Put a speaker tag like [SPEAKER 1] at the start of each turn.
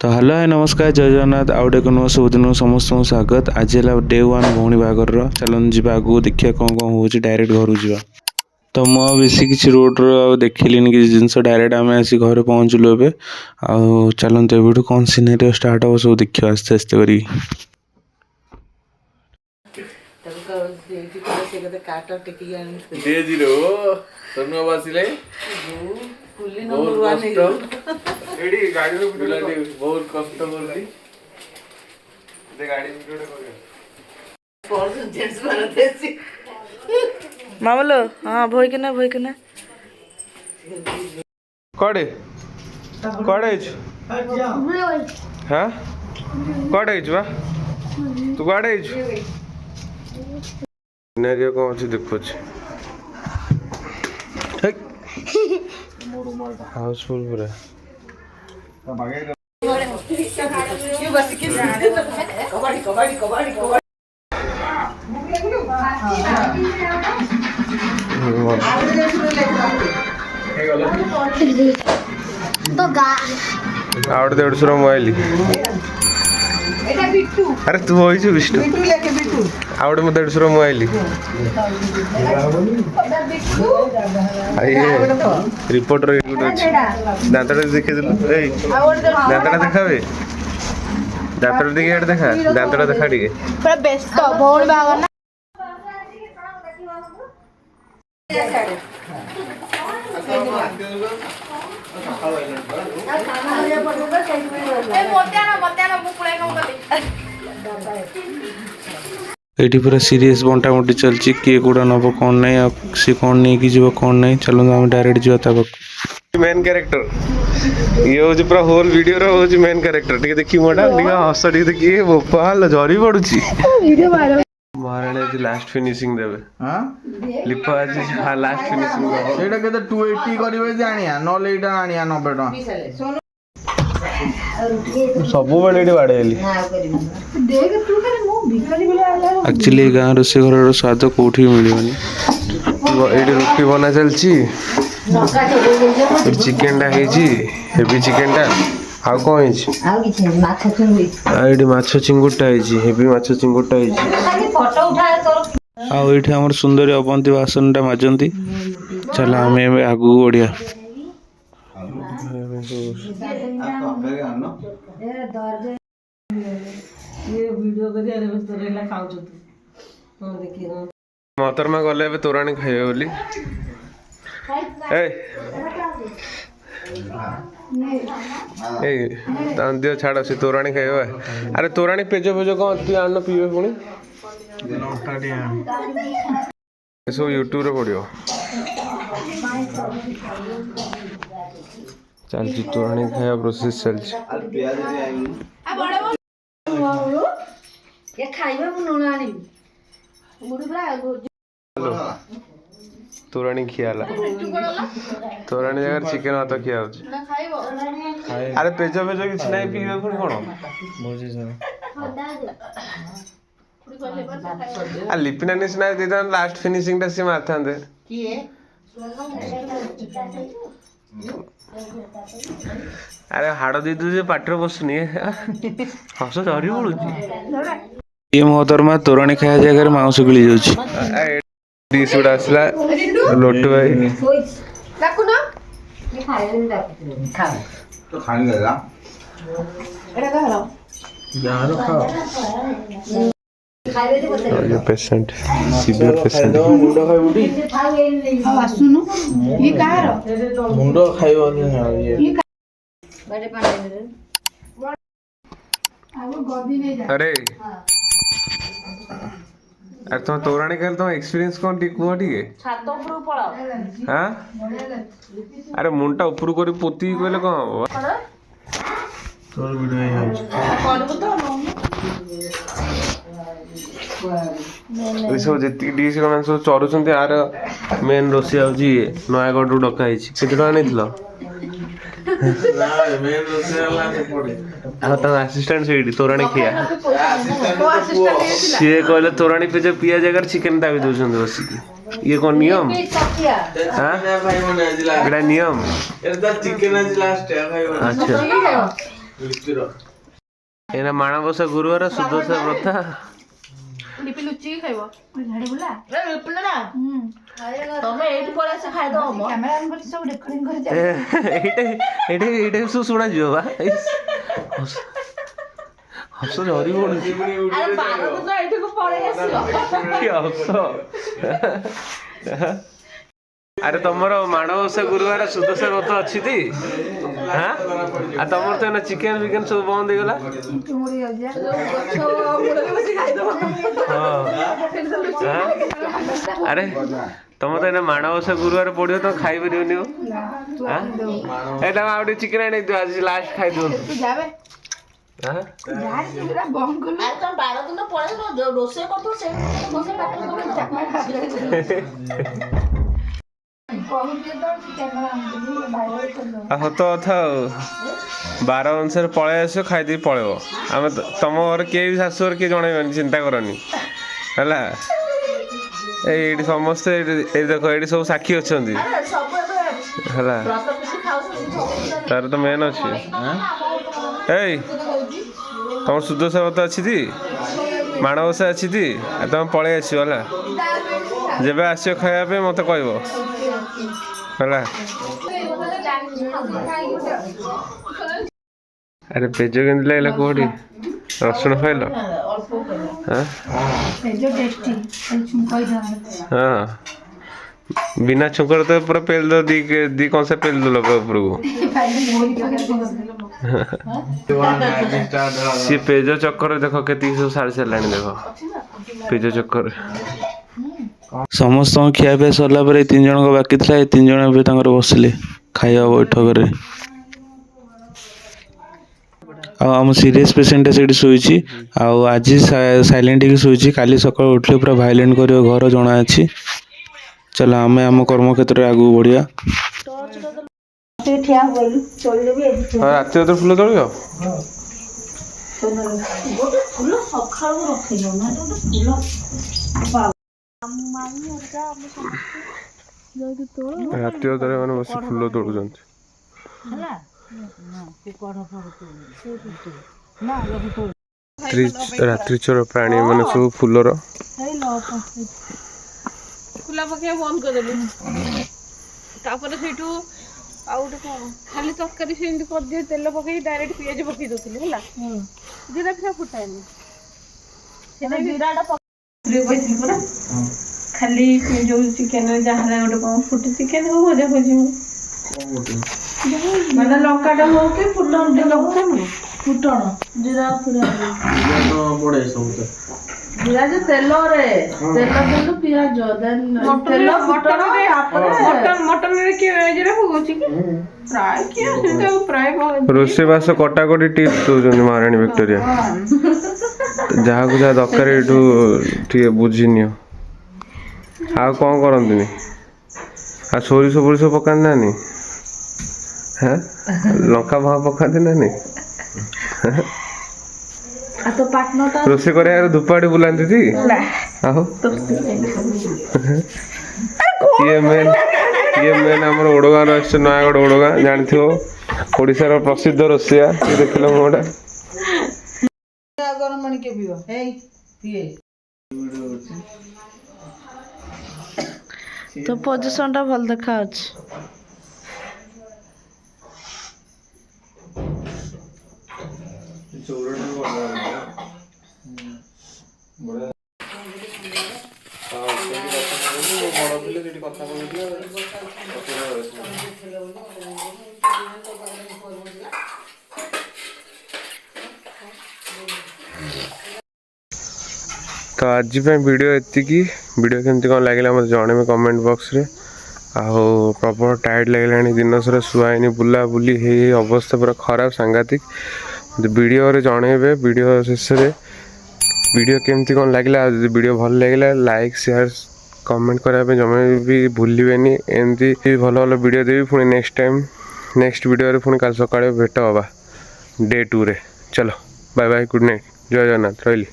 [SPEAKER 1] तो हेलो है नमस्कार जय जगन्नाथ आउ गए नुआ सबुदिन समस्त स्वागत। आज है डे 1 भौणी बागर चलन जी आगू देखिए कौन कौन हो डायरेक्ट घर जा। तो मुझे बेसी किसी रोड्र देखिली किसी जिन डायरेक्ट आम आसी घर पहुँचलु ए चलते एवं कौन सीनेरी स्टार्ट हम सब देखिए आस्ते आस्ते करी।
[SPEAKER 2] बहुत कष्ट
[SPEAKER 3] मामलो हाँ भोई के ना
[SPEAKER 1] कड़े कड़े हाँ कड़े बा तू कड़े कौन अच्छी देखु हाउसफुल पूरा आउट 150 मोबाइल अरे तू होइछु विष्णु आउट मत 150 मोबाइल रिपोर्टर दांतटा देखे दांतटा देखावे दांतटा देखिए देखा दांतटा देखा टे
[SPEAKER 3] व्यस्त भौणी बागर ना
[SPEAKER 1] ये पूरा सीरीयस बंटा बंटी चलती किए कौड़ा नब कौन ना सी कौन नहीं कि जीव कौन नहीं चलो आम डायरेक्ट जीवा मेन कैरेक्टर ये हूँ पूरा होल वीडियो रो मेन कैरेक्टर टे देखी मोटा टे हस टे देखिए बोपाल झरी पड़ुची महाराणी आज लास्ट फिनिशिंग देबे हां लिपा आज लास्ट फिनिशिंग देबे
[SPEAKER 2] एटा केते 280 करिवे जानिया न लेटा आनिया 90 टका
[SPEAKER 1] सब बेले एटी बाड़ेली
[SPEAKER 3] देख तू खाली मो भिखारी बोले आला
[SPEAKER 1] एक्चुअली गाँ रोसे घर स्वाद कौटी मिलवानी ये रुटी बना चलची चिकेन टा हेवी चिकेन टा आउ कौन ये माछ चिंगुटा हेवी माछ चिंगुटा आठ आम सुंदरी अबंती बासन टा मजंती चल आम आगू ओडिया मोहतरमा गले तोराणी खाइबे बोली दियो छाड़ से तोराणी खाइबा अरे तोराणी पेज पेज कौन तु आन पीबे पुणी सब यूट्यूब रे पड़ियो चलती तोराणी खाया प्रोसेस चलती तोराणी खियाला तोराणी जगह चिकेन भात खिया अरे पेज पेज किसी ना पीबे पुणी कौन लिपिना निशना देता लास्ट फिनिशिंग टा से मारता अरे हाड़ दे दूजे पाटर बसुनी हस झरी पड़ुची ये मोहतरमा तोराणी खाया जगह मांस गिली जाउची डिश गुड़ा आसला लोटू भाई
[SPEAKER 2] तो खाने लगा
[SPEAKER 1] ये पेशेंट सीवियर पेशेंट
[SPEAKER 2] मुंडो खाइ बुडी
[SPEAKER 3] सुनु ये कहारो
[SPEAKER 2] मुंडो खाइबो ये
[SPEAKER 3] बड़े पानी दे आगो गदी नहीं जा
[SPEAKER 1] अरे अरे तुम तोराणी खाइल तुम एक्सपीरियंस कौन टी कुआ टी
[SPEAKER 3] छात ऊपर पड़ाओ
[SPEAKER 1] हां अरे मुंडा ऊपर करी पोती कहले कोन हो
[SPEAKER 2] तोर वीडियो है
[SPEAKER 3] करबो तो
[SPEAKER 1] सब जी डिश मैंने सब चरुंच आर मेन रोसी आउची नयागढ़ रु डका केते टका नहीं असिस्टेंट से तोराणी खिया सी कहले तोराणी पे पिया जगह चिकेन दाबी दौरान बसिक ये कौन नियम नियम अच्छा ଏଇନା ମାଣବସା ଗୁରୁବାର ସୁଦଶା ବ୍ରତ।
[SPEAKER 3] लिपि लुचि खाइबो झाड़ी बुला
[SPEAKER 4] ଏ ବିପିନ ନା ତମେ ଏଇଠି ପଳେଇ ଆସ ଖାଇଦବ ମ।
[SPEAKER 3] कैमरा ऑन कर सब रेकॉर्डिंग कर जा
[SPEAKER 1] ଏଇଟା ସବୁ ଶୁଣାଯିବ ବା ହସ ଝରି ପଡୁଛି
[SPEAKER 4] ଆରେ ବାର ଦିନ ଏଇଠିକୁ ପଳେଇ ଆସିବ।
[SPEAKER 1] କି ହସ। ଆରେ ତମର ମାଣବସା ଗୁରୁବାର ସୁଦଶା ବ୍ରତ ଅଛି ଟି? ହାଁ ଆଉ ତମର ତ ଏଇନା ଚିକେନ ଫିକେନ ସବୁ ବନ୍ଦ ହେଇଗଲା।
[SPEAKER 3] चुमुड़ी हो जा
[SPEAKER 4] ଗଛ ମୂଳରେ ବସି ଖାଇଦବ।
[SPEAKER 1] ହଁ ଆରେ ତମର ତ ଏଇନା ମାଣବସା ଗୁରୁବାର ପଡିବ ତମେ ଖାଇପାରିବନି। ଏଇଟା ଆଉ ଟିକେ ଚିକେନ ଆଣିଦିଅ ଆଜି ଲାଷ୍ଟ ଖାଇଦିଅନ୍ତୁ।
[SPEAKER 3] तू जावे
[SPEAKER 1] ହାଁ
[SPEAKER 3] जा पूरा बंद कर
[SPEAKER 4] ଆରେ ତମେ ବାର ଦିନ ପଳେଇବ ରୋଷେଇ କରୁଥିବ ସେଇ ବସେ ପାଠ
[SPEAKER 3] कहू दिए तो कैमरा ऑन कर वायरल कर दो
[SPEAKER 1] ସତ କଥା ଆଉ ବାର ଅନୁସାରେ ପଳେଇ ଆସିବ ଖାଇଦେଇ ପଳେଇବ। ଆମେ ତମ ଘରେ କେହି ବି ଶାଶୁ ଘରେ କିଏ ଜଣେଇବନି ଚିନ୍ତା କରନି ହେଲା। ଏଇଠି ସମସ୍ତେ ଏଇଠି ଦେଖ ଏଇଠି ସବୁ ସାକ୍ଷୀ ଅଛନ୍ତି
[SPEAKER 4] ସବୁ ଏବେ
[SPEAKER 1] ହେଲା।
[SPEAKER 4] ବ୍ରତ କିଛି ଖାଉଛନ୍ତି ସବୁ।
[SPEAKER 1] ତାର ତ ମେନ୍ ଅଛି। ଏଇ ତମର ସୁଦଶା ବ୍ରତ ଅଛି ଟି? ମାଣବସା ଅଛି ଟି? ଆଉ ତମେ ପଳେଇ ଆସିବ ହେଲା। ଯେବେ ଆସିବ ଖାଇବା ପାଇଁ ମତେ କହିବ ହେଲା। ଆରେ ପେଜ କେମିତି ଲାଗିଲା କୋଉଠି ରସୁଣ ଖାଇଲ? ହାଁ
[SPEAKER 3] जो टेस्टी छुंको इधर
[SPEAKER 1] ହଁ ବିନା ଛୁଙ୍କରେ ତ ପୁରା ପେଲ ଦो ଦି କଂସା ପେଲ ଦେଲ ଉପରକୁ। ସିଏ ପେଜ ଚକ୍କରରେ ଦେଖ କେତିକି ସବୁ ସାରି ସାରିଲାଣି ଦେଖ ପେଜ ଚକ୍କରରେ। ସମସ୍ତଙ୍କ ଖିଆ ପିଆ ସରିଲା ପରେ ଏଇ 3 ଜଣଙ୍କ ବାକି ଥିଲା। ଏ 3 ଜଣ ଏବେ ତାଙ୍କର ବସିଲେ ଖାଇବା ବୈଠକରେ। ଆଉ ଆମ ସିରିୟସ୍ ପେସେଣ୍ଟଟା ସେଇଠି ଶୋଇଛି। ଆଉ ଆଜି ସାଇଲେଣ୍ଟ ହେଇକି ଶୋଇଛି। କାଲି ସକାଳୁ ଉଠିଲେ ପୁରା ଭାଇଲେଣ୍ଟ କରିବ ଘର ଜଣା ଅଛି। ଚାଲ ଆମେ ଆମ କର୍ମକ୍ଷେତ୍ରରେ ଆଗକୁ ବଢ଼ିବା।
[SPEAKER 3] ठिया होइलु चोल भी
[SPEAKER 1] ହଁ ରାତିରେ ତ ଫୁଲ ତୋଳିବ।
[SPEAKER 4] ଗୋଟେ ଫୁଲ ସକାଳୁ ରଖିଯାଉ ନା ଗୋଟେ ଫୁଲ
[SPEAKER 1] ରାତି ଅଧରେ ମାନେ ବସି ଫୁଲ ତୋଳୁଛନ୍ତି। ରାତ୍ରିଚର ପ୍ରାଣୀ ମାନେ ସବୁ ଫୁଲର
[SPEAKER 5] ଖୋଲା ପକେଇବା ବନ୍ଦ କରିଦେଲୁ ତାପରେ ସେଇଠୁ ଆଉ ଗୋଟେ କଣ ଖାଲି ତରକାରୀ ସେମିତି କରିଦିଏ ତେଲ ପକେଇ ଡାଇରେକ୍ଟ ପିଆଜ ପକେଇ ଦଉଥିଲି ହେଲା ଜିରା ଫିରା ଫୁଟାଏନି ସେଟା ଜିରାଟା ପକେଇଥିଲି ପୁରା ଖାଲି ଯୋଉ ଚିକେନ ଯାହା ଗୋଟେ କଣ ଫୁଟି ଚିକେନ ହଉ ଭଜା ଭଜି ହଉ ମାନେ ଲଙ୍କାଟା ହଉ କି ଫୁଟଣ ଲଙ୍କା ନୁହଁ ଫୁଟଣ ଜିରା ପୁରା
[SPEAKER 2] ପଡେ ସବୁ
[SPEAKER 5] ପିଆଜ ତେଲରେ ତେଲ ଦେଲୁ ପିଆଜ ତେଲ ମଟନରେ କିଏ ଜିରା ପକଉଛି କି ପ୍ରାୟ କିଏ ପ୍ରାୟ
[SPEAKER 1] ରୋଷେଇବାସ କଟାକଟି ଟିପ୍ସ ଦଉଛନ୍ତି ମହାରାଣୀ ଭିକ୍ଟୋରିଆ। ଯାହାକୁ ଯାହା ଦରକାର ଏଠୁ ଟିକେ ବୁଝିନିଅ। ଆଉ କ'ଣ କରନ୍ତିନି ଆଉ ସୋରିଷ ଫୋରିଷ ପକାନ୍ତି ନାନି? ହାଁ ଲଙ୍କା ଫଙ୍କା ପକାନ୍ତି ନାନି? ରୋଷେଇ କରିବା ଧୂପାଡି ବୁଲାନ୍ତି ଟି? ଆଉ ଇଏ ମେନ୍ ଆମର ଓଡଗାଁରୁ ଆସିছে ନୟାଗଡ଼ ଓଡଗାଁ ଜାଣିଥିବ ଓଡ଼ିଶାର ପ୍ରସିଦ୍ଧ ରୋଷେଇଆ। ଦେଖିଲ ମୁହଁଟା
[SPEAKER 4] ଗରମ ପାଣି କିଏ ପିଇବ ହେଇ ପିଏ
[SPEAKER 5] ତ ପୋଜିସନ ଟା ଭଲ ଦେଖାଯାଉଛି।
[SPEAKER 1] ତ ଆଜି ପାଇଁ ଭିଡ଼ିଓ ଏତିକି। ଭିଡ଼ିଓ କେମିତି କ'ଣ ଲାଗିଲା ମୋତେ ଜଣେଇବେ କମେଣ୍ଟ ବକ୍ସରେ। ଆଉ ପ୍ରବଳ ଟାୟାର୍ଡ଼ ଲାଗିଲାଣି ଦିନ ସାରା ଶୁଆଇନି ବୁଲାବୁଲି ହେଇ ଅବସ୍ଥା ପୁରା ଖରାପ ସାଂଘାତିକ। ଭିଡ଼ିଓରେ ଜଣେଇବେ ଭିଡ଼ିଓ ଶେଷରେ ଭିଡ଼ିଓ କେମିତି କ'ଣ ଲାଗିଲା। ଆଉ ଯଦି ଭିଡ଼ିଓ ଭଲ ଲାଗିଲା ଲାଇକ୍ ସେୟାର କମେଣ୍ଟ କରିବା ପାଇଁ ଜମା ବି ଭୁଲିବେନି। ଏମିତି ଭଲ ଭଲ ଭିଡ଼ିଓ ଦେବି ପୁଣି ନେକ୍ସଟ ଭିଡ଼ିଓରେ ପୁଣି କାଲି ସକାଳେ ଭେଟ ହେବା ଡେ 2ରେ। ଚलो ବାଏ ବାଏ ଗୁଡ଼ ନାଇଟ୍ ଜୟ ଜଗନ୍ନାଥ ରହିଲି।